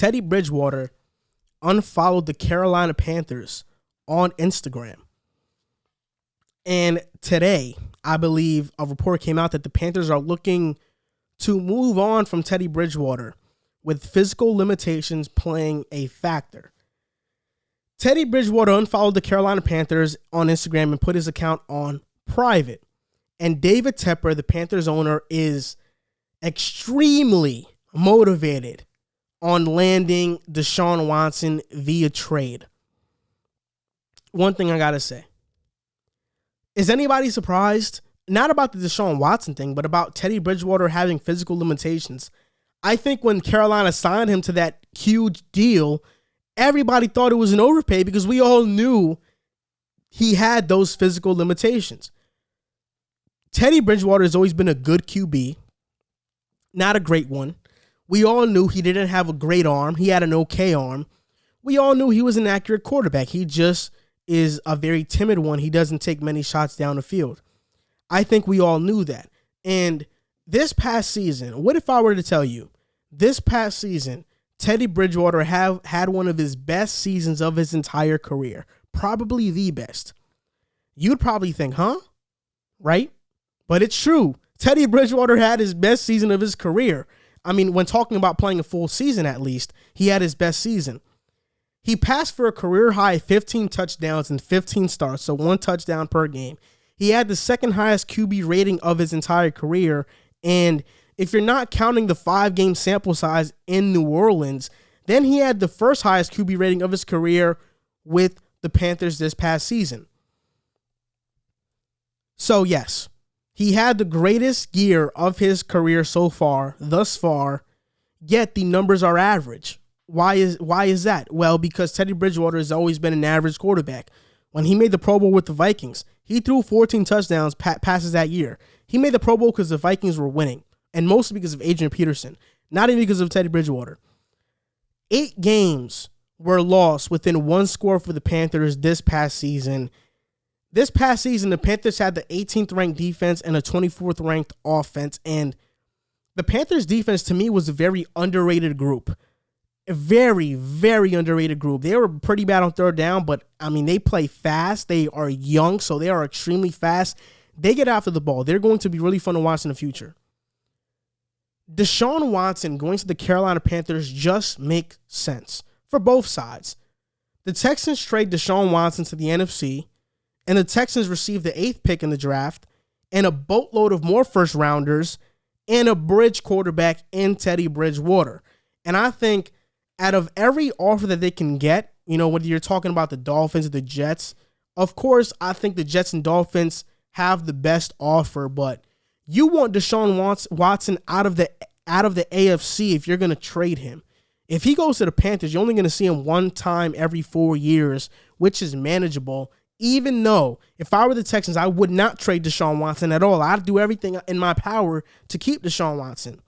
Teddy Bridgewater unfollowed the Carolina Panthers on Instagram. And today, I believe a report came out that the Panthers are looking to move on from Teddy Bridgewater, with physical limitations playing a factor. Teddy Bridgewater unfollowed the Carolina Panthers on Instagram and put his account on private. And David Tepper, the Panthers owner, is extremely motivated on landing Deshaun Watson via trade. One thing I got to say. Is anybody surprised? Not about the Deshaun Watson thing, but about Teddy Bridgewater having physical limitations. I think when Carolina signed him to that huge deal, everybody thought it was an overpay because we all knew he had those physical limitations. Teddy Bridgewater has always been a good QB, not a great one. We all knew he didn't have a great arm. He had an okay arm. We all knew he was an accurate quarterback. He just is a very timid one. He doesn't take many shots down the field. I think we all knew that. And this past season, what if I were to tell you, this past season, Teddy Bridgewater had one of his best seasons of his entire career, probably the best. You'd probably think, huh? Right? But it's true. Teddy Bridgewater had his best season of his career. I mean, when talking about playing a full season at least, he had his best season. He passed for a career-high 15 touchdowns and 15 starts, so 1 touchdown per game. He had the second highest QB rating of his entire career, and if you're not counting the 5-game sample size in New Orleans, then he had the first highest QB rating of his career with the Panthers this past season. So yes, he had the greatest year of his career so far, thus far, yet the numbers are average. Why is that? Well, because Teddy Bridgewater has always been an average quarterback. When he made the Pro Bowl with the Vikings, he threw 14 touchdowns passes that year. He made the Pro Bowl because the Vikings were winning, and mostly because of Adrian Peterson, not even because of Teddy Bridgewater. 8 games were lost within 1 score for the Panthers this past season. This past season, the Panthers had the 18th ranked defense and a 24th ranked offense, and the Panthers defense to me was a very underrated group. A very, very underrated group. They were pretty bad on third down, but I mean, they play fast. They are young, so they are extremely fast. They get after the ball. They're going to be really fun to watch in the future. Deshaun Watson going to the Carolina Panthers just makes sense for both sides. The Texans trade Deshaun Watson to the NFC, and the Texans receive the 8th pick in the draft and a boatload of more first rounders and a bridge quarterback in Teddy Bridgewater. And I think out of every offer that they can get, you know, whether you're talking about the Dolphins or the Jets, of course, I think the Jets and Dolphins have the best offer, but you want Deshaun Watson out of the AFC if you're going to trade him. If he goes to the Panthers, you're only going to see him one time every 4 years, which is manageable, even though if I were the Texans, I would not trade Deshaun Watson at all. I'd do everything in my power to keep Deshaun Watson.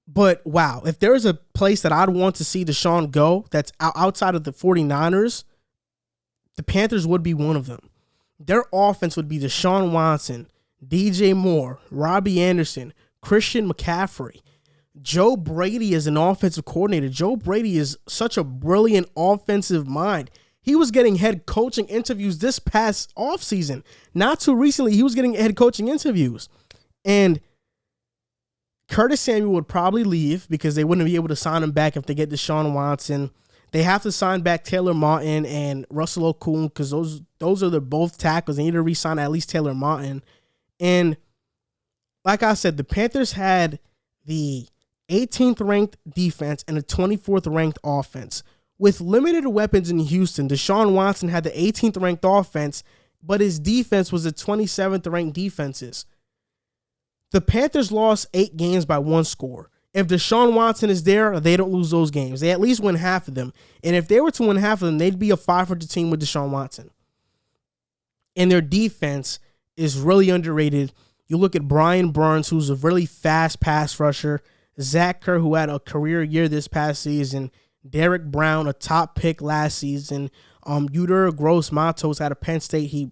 But wow, if there's a place that I'd want to see Deshaun go that's outside of the 49ers, the Panthers would be one of them. Their offense would be Deshaun Watson, DJ Moore, Robbie Anderson, Christian McCaffrey. Joe Brady is an offensive coordinator. Joe Brady is such a brilliant offensive mind. He was getting head coaching interviews this past offseason. Not too recently, he was getting head coaching interviews. And Curtis Samuel would probably leave because they wouldn't be able to sign him back if they get Deshaun Watson. They have to sign back Taylor Martin and Russell Okung because those are the both tackles. They need to re-sign at least Taylor Martin. And like I said, the Panthers had the 18th ranked defense and a 24th ranked offense. With limited weapons in Houston, Deshaun Watson had the 18th ranked offense, but his defense was the 27th ranked defenses. The Panthers lost 8 games by 1 score. If Deshaun Watson is there, they don't lose those games. They at least win half of them. And if they were to win half of them, they'd be a 500 team with Deshaun Watson. And their defense is really underrated. You look at Brian Burns, who's a really fast pass rusher. Zach Kerr, who had a career year this past season. Derek Brown, a top pick last season. Uder Gross-Matos out of Penn State. He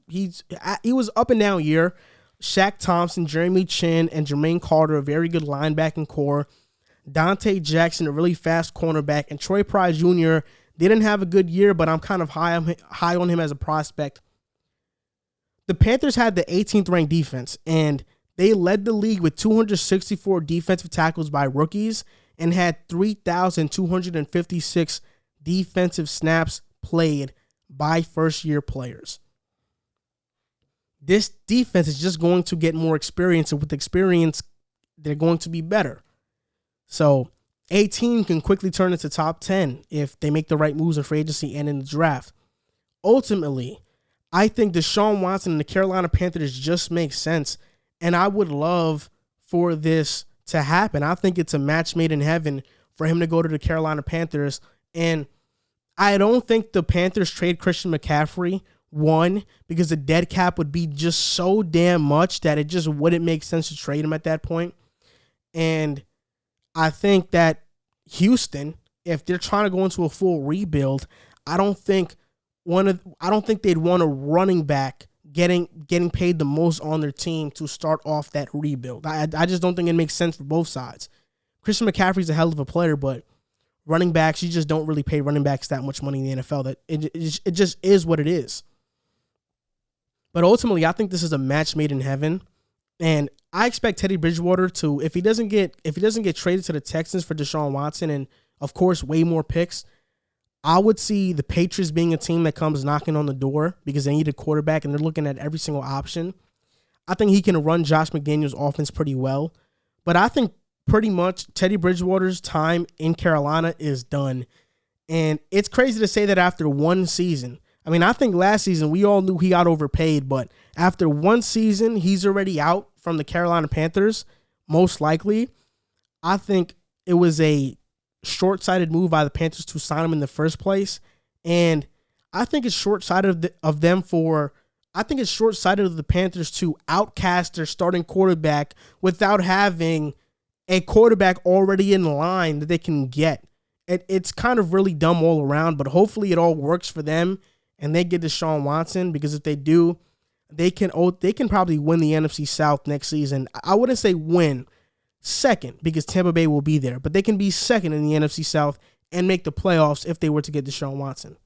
was up and down year. Shaq Thompson, Jeremy Chin, and Jermaine Carter, a very good linebacking core. Dante Jackson, a really fast cornerback, and Troy Pride Jr. didn't have a good year, but I'm kind of high on him as a prospect. The Panthers had the 18th ranked defense, and they led the league with 264 defensive tackles by rookies and had 3,256 defensive snaps played by first-year players. This defense is just going to get more experience, and with experience, they're going to be better. So 18 can quickly turn into top 10 if they make the right moves in free agency and in the draft. Ultimately, I think Deshaun Watson and the Carolina Panthers just make sense, and I would love for this to happen. I think it's a match made in heaven for him to go to the Carolina Panthers, and I don't think the Panthers trade Christian McCaffrey, one, because the dead cap would be just so damn much that it just wouldn't make sense to trade him at that point. And I think that Houston, if they're trying to go into a full rebuild, I don't think they'd want a running back getting paid the most on their team to start off that rebuild. I just don't think it makes sense for both sides. Christian McCaffrey's a hell of a player, but running backs, you just don't really pay running backs that much money in the NFL. That it just is what it is. But ultimately, I think this is a match made in heaven, and I expect Teddy Bridgewater to, if he doesn't get traded to the Texans for Deshaun Watson and of course way more picks, I would see the Patriots being a team that comes knocking on the door because they need a quarterback and they're looking at every single option. I think he can run Josh McDaniels' offense pretty well, but I think pretty much Teddy Bridgewater's time in Carolina is done. And it's crazy to say that after one season. I mean, I think last season we all knew he got overpaid, but after one season, he's already out from the Carolina Panthers, most likely. I think it was a short-sighted move by the Panthers to sign him in the first place, and I think it's short-sighted of the Panthers to outcast their starting quarterback without having a quarterback already in line that they can get. It's kind of really dumb all around, but hopefully it all works for them and they get Deshaun Watson, because if they do, they can probably win the NFC South next season. I wouldn't say win, second, because Tampa Bay will be there, but they can be second in the NFC South and make the playoffs if they were to get Deshaun Watson.